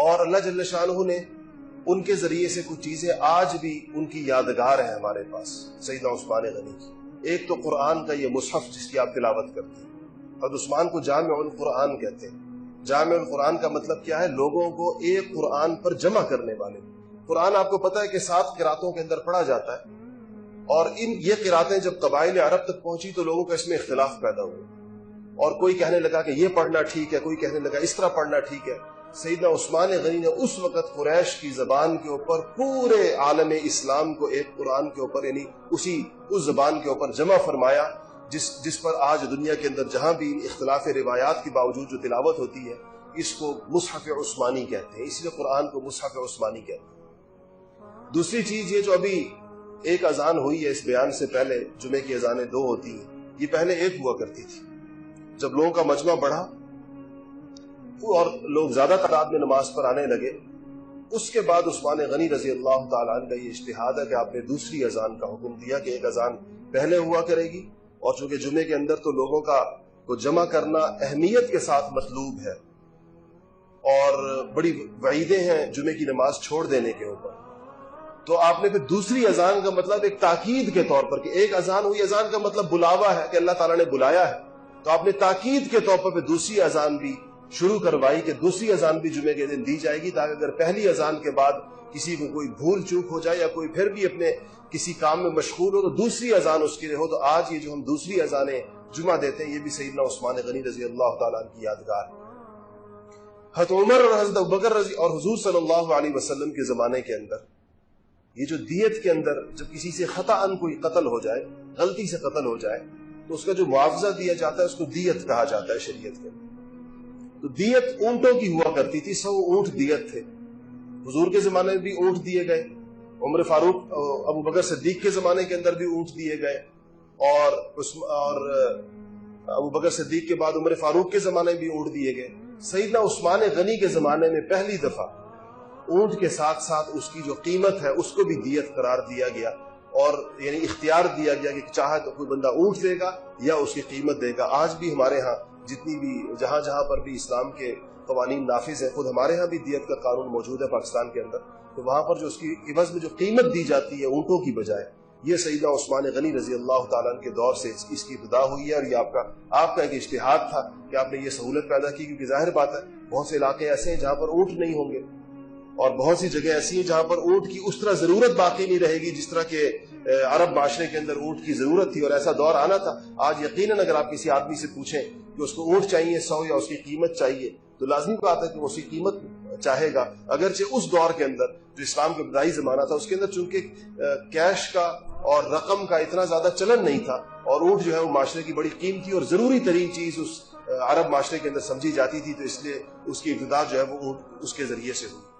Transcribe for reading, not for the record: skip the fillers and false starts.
اور اللہ جل شانہ نے ان کے ذریعے سے کچھ چیزیں آج بھی ان کی یادگار ہیں ہمارے پاس سیدنا عثمان غنی کی۔ ایک تو قرآن کا یہ مصحف جس کی آپ تلاوت کرتے ہیں، حضرت عثمان کو جامع القرآن کہتے ہیں۔ جامع القرآن کا مطلب کیا ہے؟ لوگوں کو ایک قرآن پر جمع کرنے والے۔ قرآن آپ کو پتہ ہے کہ 7 قراتوں کے اندر پڑھا جاتا ہے، اور یہ قراتیں جب قبائل عرب تک پہنچی تو لوگوں کا اس میں اختلاف پیدا ہوا، اور کوئی کہنے لگا کہ یہ پڑھنا ٹھیک ہے، کوئی کہنے لگا اس طرح پڑھنا ٹھیک ہے۔ سیدنا عثمان غنی نے اس وقت قریش کی زبان کے اوپر پورے عالم اسلام کو ایک قرآن کے اوپر، یعنی اس زبان کے اوپر جمع فرمایا، جس پر آج دنیا کے اندر جہاں بھی اختلاف روایات کے باوجود جو تلاوت ہوتی ہے، اس کو مصحف عثمانی کہتے ہیں، اس لیے قرآن کو مصحف عثمانی کہتے ہیں۔ دوسری چیز یہ جو ابھی ایک اذان ہوئی ہے اس بیان سے پہلے، جمعے کی اذانیں 2 ہوتی ہیں، یہ پہلے ایک ہوا کرتی تھی۔ جب لوگوں کا مجمع بڑھا اور لوگ زیادہ تعداد میں نماز پر آنے لگے، اس کے بعد عثمان غنی رضی اللہ تعالیٰ عنہ کا یہ اجتہاد ہے کہ آپ نے دوسری اذان کا حکم دیا کہ ایک اذان پہلے ہوا کرے گی، اور چونکہ جمعے کے اندر تو لوگوں کو جمع کرنا اہمیت کے ساتھ مطلوب ہے، اور بڑی وعیدیں ہیں جمعے کی نماز چھوڑ دینے کے اوپر، تو آپ نے پھر دوسری اذان کا مطلب ایک تاکید کے طور پر، کہ ایک اذان ہوئی، اذان کا مطلب بلاوا ہے کہ اللہ تعالیٰ نے بلایا ہے، تو آپ نے تاکید کے طور پر دوسری اذان بھی شروع کروائی کہ دوسری اذان بھی جمعے کے دن دی جائے گی، تاکہ اگر پہلی اذان کے بعد کسی کو کوئی بھول چوک ہو جائے یا کوئی پھر بھی اپنے کسی کام میں مشغول ہو تو دوسری اذان اس کے لیے ہو۔ تو آج یہ جو ہم دوسری اذانیں جمعہ دیتے ہیں، یہ بھی سیدنا عثمان غنی رضی اللہ تعالیٰ عنہ کی یادگار ہے۔ حضرت عمر اور حضرت ابوبکر رضی اور حضور صلی اللہ علیہ وسلم کے زمانے کے اندر یہ جو دیت کے اندر جب کسی سے خطأً کوئی قتل ہو جائے، غلطی سے قتل ہو جائے، تو اس کا جو معاوضہ دیا جاتا ہے اس کو دیت کہا جاتا ہے شریعت کے اندر۔ تو دیت اونٹوں کی ہوا کرتی تھی، 100 اونٹ دیت تھے۔ حضور کے زمانے میں بھی اونٹ دیے گئے، عمر فاروق ابو بکر صدیق کے زمانے کے اندر بھی اونٹ دیے گئے، اور ابو بکر صدیق کے بعد عمر فاروق کے زمانے میں بھی اونٹ دیے گئے۔ سیدنا عثمان غنی کے زمانے میں پہلی دفعہ اونٹ کے ساتھ ساتھ اس کی جو قیمت ہے اس کو بھی دیت قرار دیا گیا، اور یعنی اختیار دیا گیا کہ چاہے تو کوئی بندہ اونٹ دے گا یا اس کی قیمت دے گا۔ آج بھی ہمارے ہاں جتنی بھی جہاں پر بھی اسلام کے قوانین نافذ ہیں، خود ہمارے ہاں بھی دیت کا قانون موجود ہے پاکستان کے اندر، تو وہاں پر جو اس کی عوض میں جو قیمت دی جاتی ہے اونٹوں کی بجائے، یہ سیدنا عثمان غنی رضی اللہ تعالیٰ عنہ کے دور سے اس کی ابتدا ہوئی ہے، اور یہ آپ کا ایک اجتہاد تھا کہ آپ نے یہ سہولت پیدا کی، کیونکہ ظاہر بات ہے بہت سے علاقے ایسے ہیں جہاں پر اونٹ نہیں ہوں گے، اور بہت سی جگہ ایسی ہیں جہاں پر اونٹ کی اس طرح ضرورت باقی نہیں رہے گی جس طرح کہ عرب معاشرے کے اندر اونٹ کی ضرورت تھی، اور ایسا دور آنا تھا۔ آج یقیناً اگر آپ کسی آدمی سے پوچھیں کہ اس کو اونٹ چاہیے 100 یا اس کی قیمت چاہیے، تو لازمی بات ہے کہ وہ اس کی قیمت چاہے گا، اگرچہ اس دور کے اندر جو اسلام کا ابتدائی زمانہ تھا اس کے اندر چونکہ کیش کا اور رقم کا اتنا زیادہ چلن نہیں تھا، اور اونٹ جو ہے وہ معاشرے کی بڑی قیمتی اور ضروری ترین چیز اس عرب معاشرے کے اندر سمجھی جاتی تھی، تو اس لیے اس کی ابتدا جو ہے وہ اونٹ اس کے ذریعے سے ہوئی۔